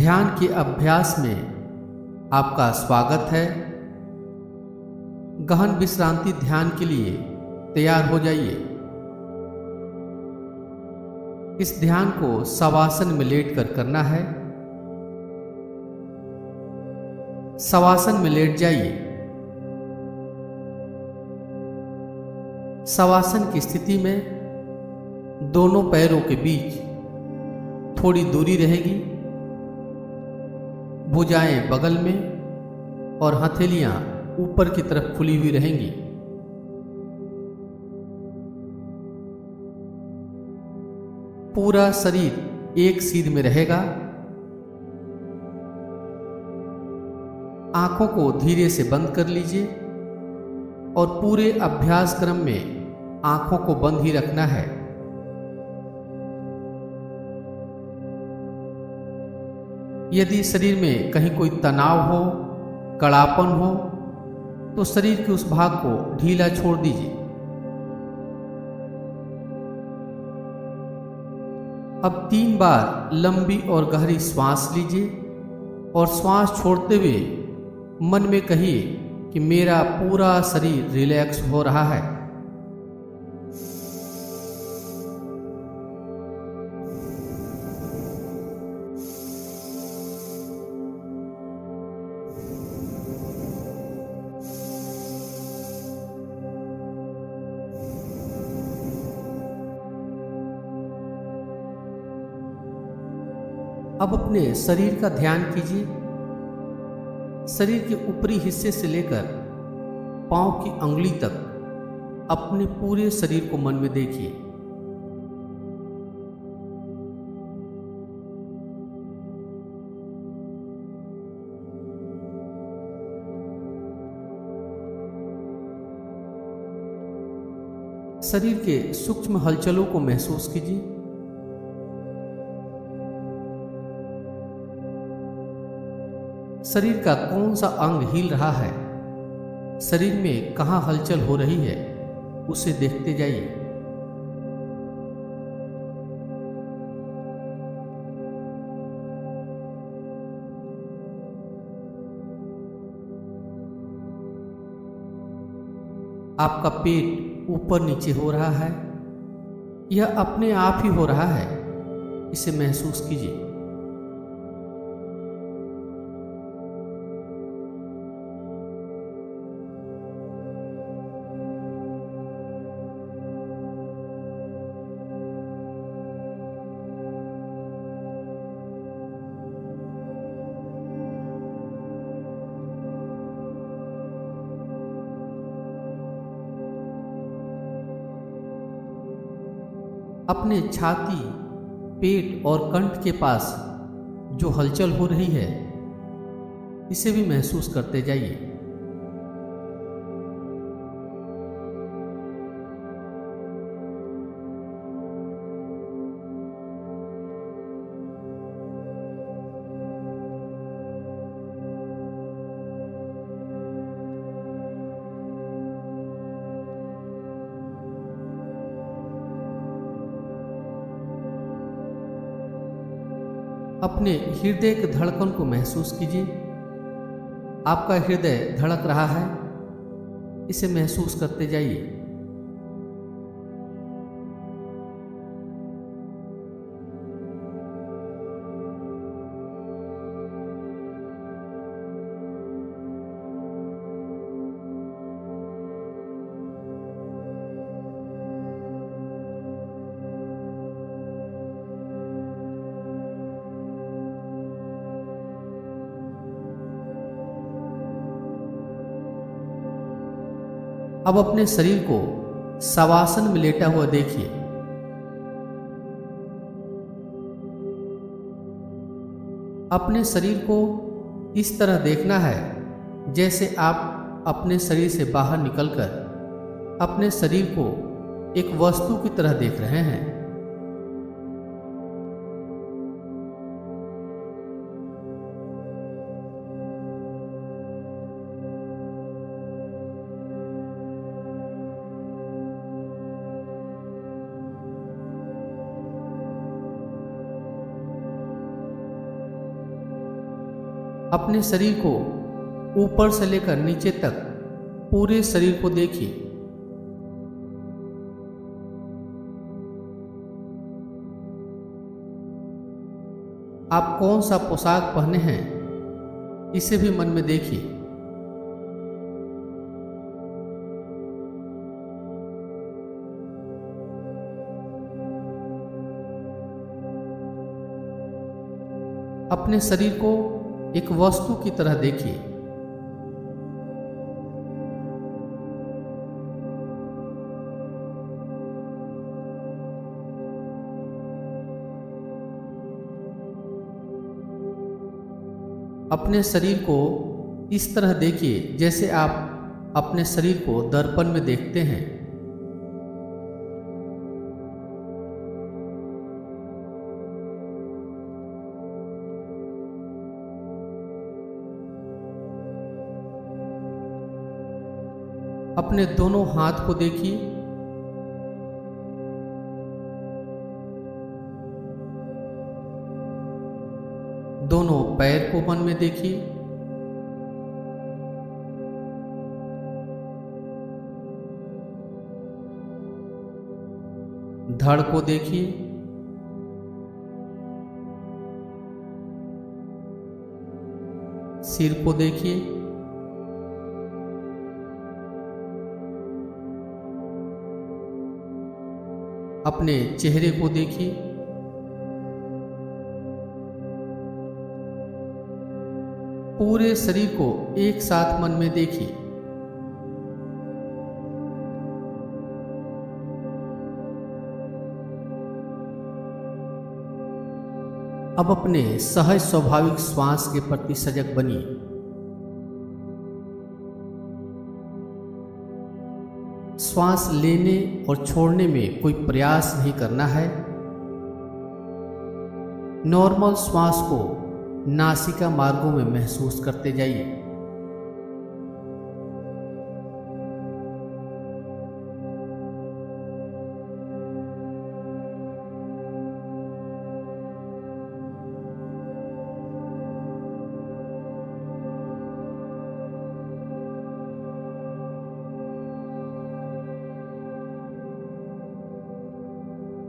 ध्यान के अभ्यास में आपका स्वागत है। गहन विश्रांति ध्यान के लिए तैयार हो जाइए। इस ध्यान को शवासन में लेटकर करना है। शवासन में लेट जाइए। शवासन की स्थिति में दोनों पैरों के बीच थोड़ी दूरी रहेगी। भुजाएं बगल में और हथेलियां ऊपर की तरफ खुली हुई रहेंगी। पूरा शरीर एक सीध में रहेगा। आंखों को धीरे से बंद कर लीजिए और पूरे अभ्यास क्रम में आंखों को बंद ही रखना है। यदि शरीर में कहीं कोई तनाव हो, कड़ापन हो, तो शरीर के उस भाग को ढीला छोड़ दीजिए। अब 3 बार लंबी और गहरी श्वास लीजिए और श्वास छोड़ते हुए मन में कहिए कि मेरा पूरा शरीर रिलैक्स हो रहा है। अब अपने शरीर का ध्यान कीजिए। शरीर के ऊपरी हिस्से से लेकर पांव की अंगुली तक अपने पूरे शरीर को मन में देखिए। शरीर के सूक्ष्म हलचलों को महसूस कीजिए। शरीर का कौन सा अंग हिल रहा है, शरीर में कहाँ हलचल हो रही है, उसे देखते जाइए। आपका पेट ऊपर नीचे हो रहा है, यह अपने आप ही हो रहा है, इसे महसूस कीजिए। अपने छाती, पेट और कंठ के पास जो हलचल हो रही है, इसे भी महसूस करते जाइए। अपने हृदय की धड़कन को महसूस कीजिए। आपका हृदय धड़क रहा है, इसे महसूस करते जाइए। अब अपने शरीर को शवासन में लेटा हुआ देखिए। अपने शरीर को इस तरह देखना है जैसे आप अपने शरीर से बाहर निकलकर अपने शरीर को एक वस्तु की तरह देख रहे हैं। अपने शरीर को ऊपर से लेकर नीचे तक पूरे शरीर को देखिए। आप कौन सा पोशाक पहने हैं इसे भी मन में देखिए। अपने शरीर को एक वस्तु की तरह देखिए। अपने शरीर को इस तरह देखिए जैसे आप अपने शरीर को दर्पण में देखते हैं। अपने दोनों हाथ को देखिए। दोनों पैर को मन में देखिए। धड़ को देखिए। सिर को देखिए। अपने चेहरे को देखिए। पूरे शरीर को एक साथ मन में देखिए। अब अपने सहज स्वाभाविक श्वास के प्रति सजग बनिए। श्वास लेने और छोड़ने में कोई प्रयास नहीं करना है। नॉर्मल श्वास को नासिका मार्गों में महसूस करते जाइए।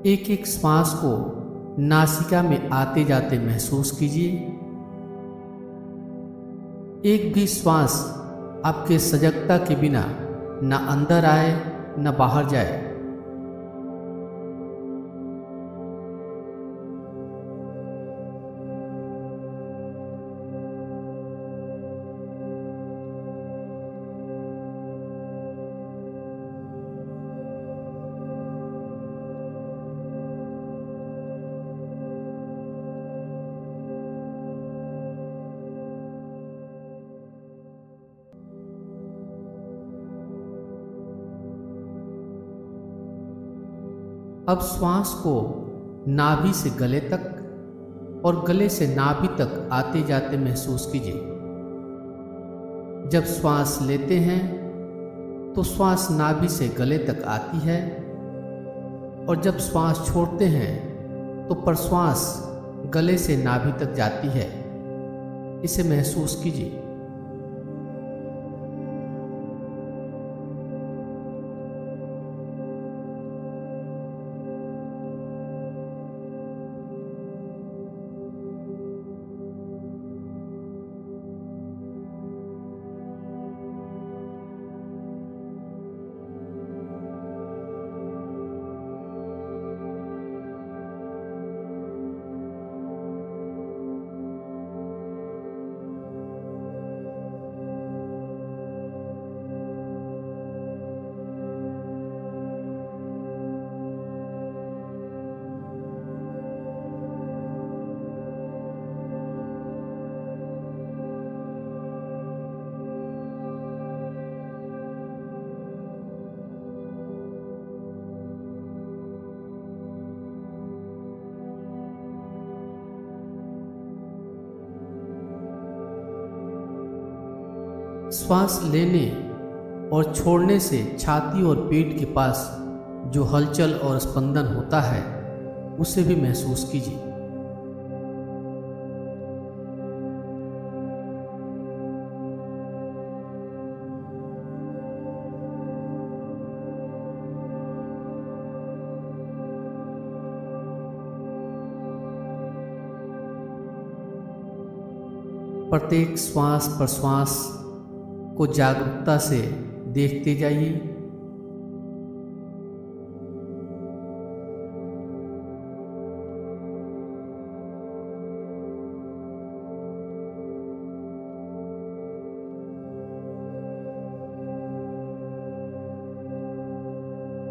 एक एक श्वास को नासिका में आते जाते महसूस कीजिए। एक भी श्वास आपके सजगता के बिना न अंदर आए न बाहर जाए। अब श्वास को नाभि से गले तक और गले से नाभि तक आते जाते महसूस कीजिए। जब श्वास लेते हैं तो श्वास नाभि से गले तक आती है और जब श्वास छोड़ते हैं तो प्रश्वास गले से नाभि तक जाती है। इसे महसूस कीजिए। श्वास लेने और छोड़ने से छाती और पेट के पास जो हलचल और स्पंदन होता है उसे भी महसूस कीजिए। प्रत्येक श्वास प्रश्वास को जागरूकता से देखते जाइए।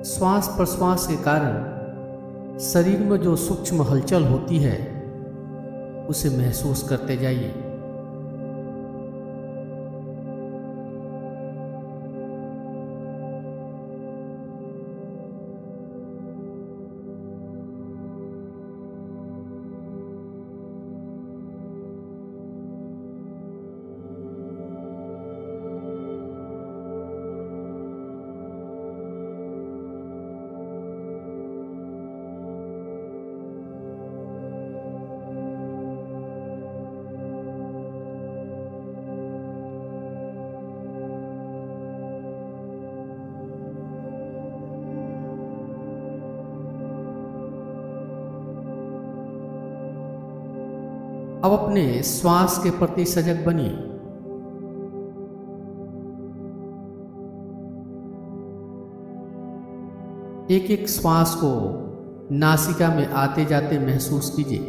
श्वास प्रश्वास के कारण शरीर में जो सूक्ष्म हलचल होती है उसे महसूस करते जाइए। अब अपने श्वास के प्रति सजग बनिए। एक एक श्वास को नासिका में आते जाते महसूस कीजिए।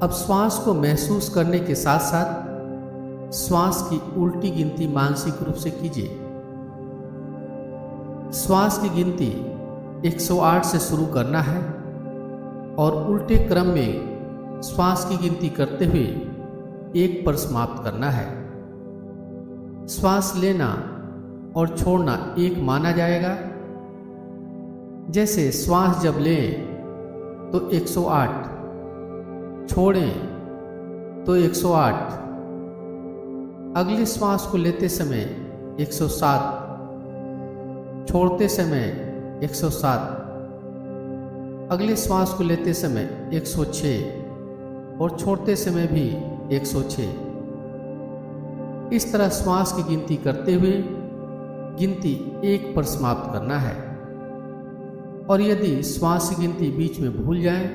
अब श्वास को महसूस करने के साथ साथ श्वास की उल्टी गिनती मानसिक रूप से कीजिए। श्वास की गिनती 108 से शुरू करना है और उल्टे क्रम में श्वास की गिनती करते हुए 1 पर समाप्त करना है। श्वास लेना और छोड़ना 1 माना जाएगा। जैसे श्वास जब लें तो 108, छोड़ें तो 108, अगली श्वास को लेते समय 107, छोड़ते समय 107, अगली श्वास को लेते समय 106 और छोड़ते समय भी 106। इस तरह श्वास की गिनती करते हुए गिनती 1 पर समाप्त करना है। और यदि श्वास की गिनती बीच में भूल जाए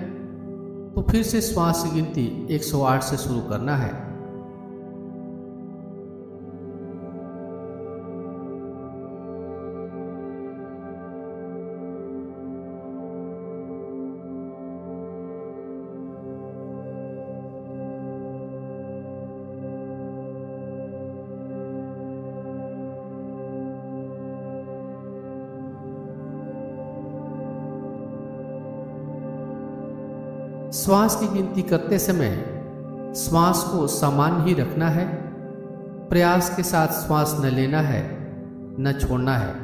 तो फिर से श्वास की गिनती 108 से शुरू करना है। श्वास की गिनती करते समय श्वास को सामान्य ही रखना है। प्रयास के साथ श्वास न लेना है न छोड़ना है।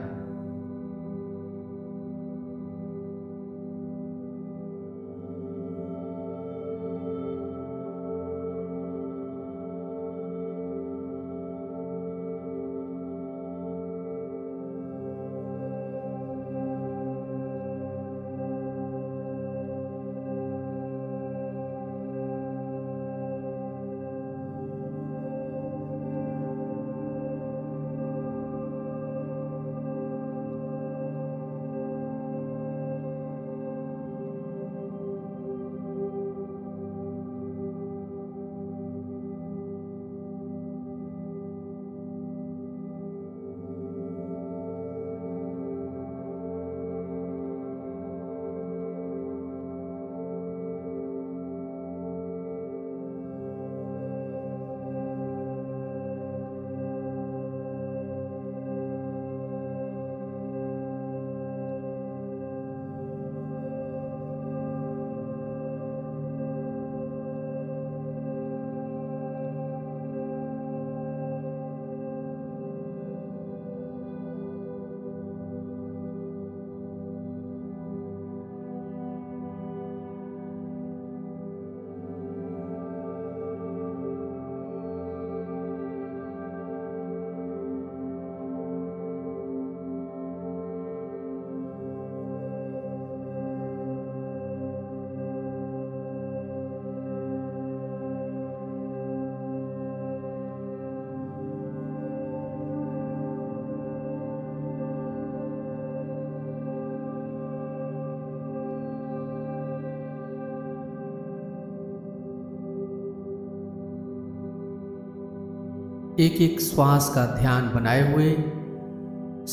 एक एक श्वास का ध्यान बनाए हुए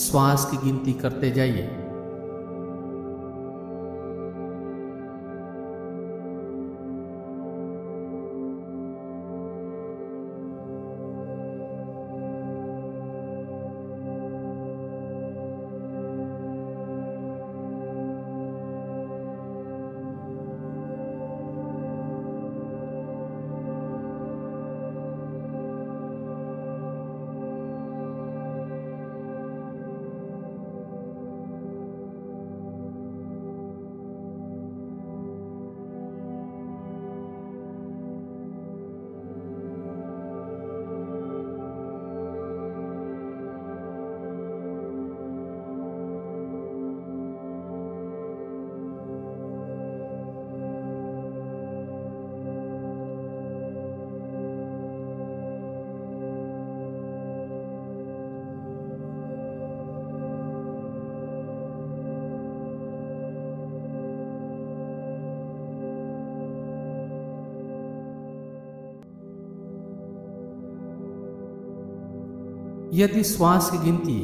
श्वास की गिनती करते जाइए। यदि श्वास की गिनती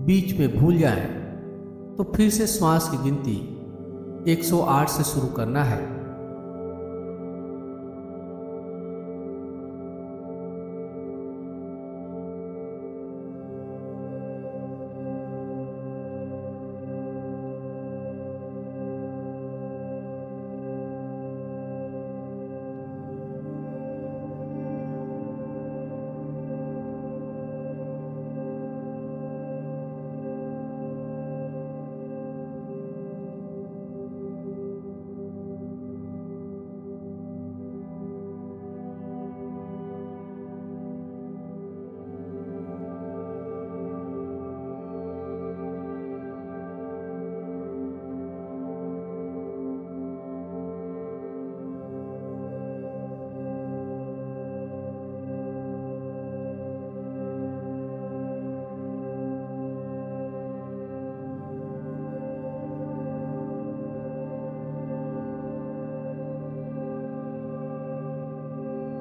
बीच में भूल जाए तो फिर से श्वास की गिनती 108 से शुरू करना है।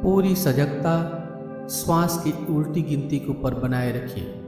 पूरी सजगता श्वास की उल्टी गिनती के ऊपर बनाए रखिए।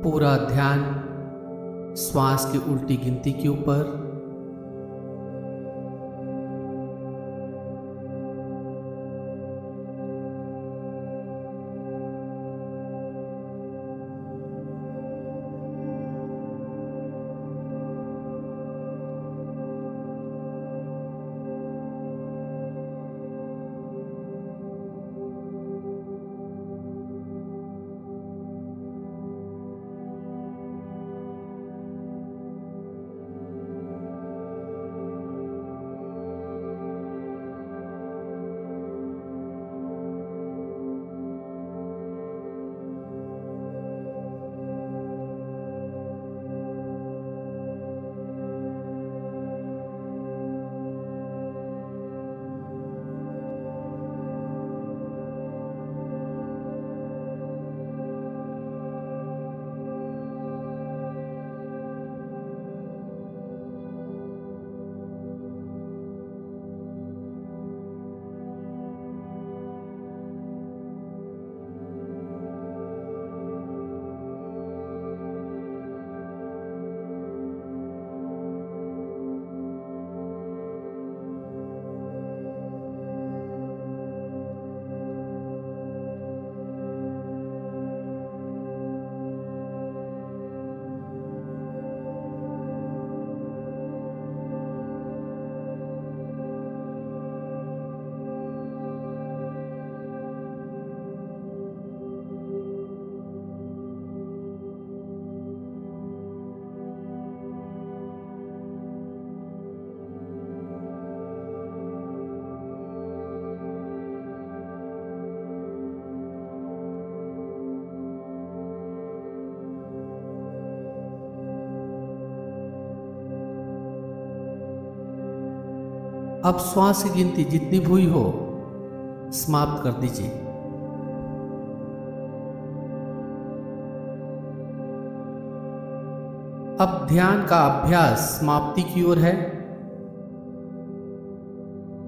पूरा ध्यान श्वास की उल्टी गिनती के ऊपर। अब श्वास की गिनती जितनी भी हुई हो समाप्त कर दीजिए। अब ध्यान का अभ्यास समाप्ति की ओर है।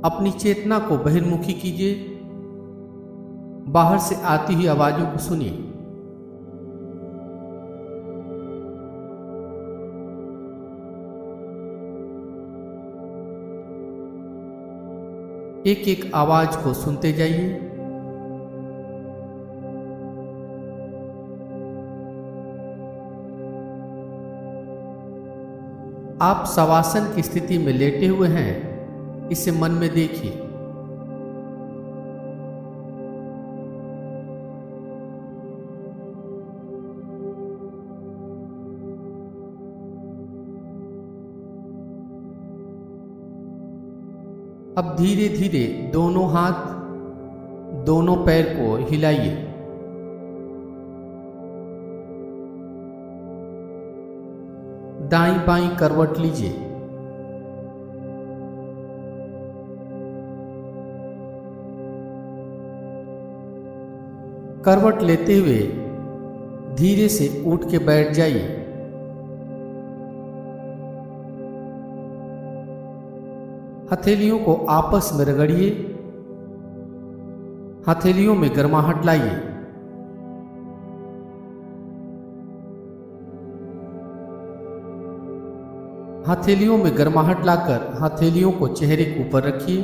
अपनी चेतना को बहिर्मुखी कीजिए। बाहर से आती हुई आवाजों को सुनिए। एक एक आवाज को सुनते जाइए। आप शवासन की स्थिति में लेटे हुए हैं, इसे मन में देखिए। अब धीरे धीरे दोनों हाथ, दोनों पैर को हिलाइए। दाईं बाईं करवट लीजिए। करवट लेते हुए धीरे से उठ के बैठ जाइए। हथेलियों को आपस में रगड़िए। हथेलियों में गर्माहट लाइए। हथेलियों में गर्माहट लाकर हथेलियों को चेहरे के ऊपर रखिए।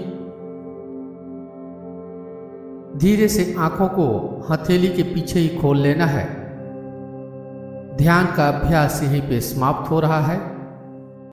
धीरे से आंखों को हथेली के पीछे ही खोल लेना है। ध्यान का अभ्यास यहीं पे समाप्त हो रहा है।